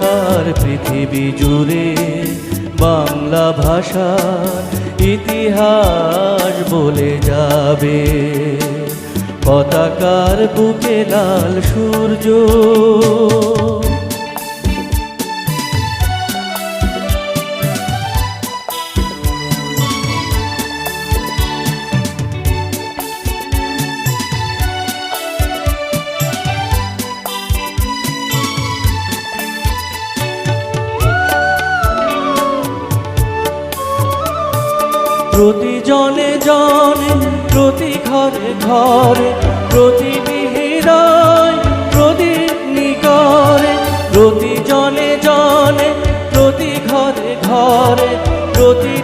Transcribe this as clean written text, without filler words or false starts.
আর পৃথিবী জুড়ে বাংলা ভাষার ইতিহাস বলে যাবে। পতাকার বুকে লাল সূর্য, প্রতি জনে জনে প্রতি ঘরে ঘরে প্রতি বিহিরায় প্রদীপ নিকরে, প্রতি জনে জনে প্রতি ঘরে ঘরে প্রতি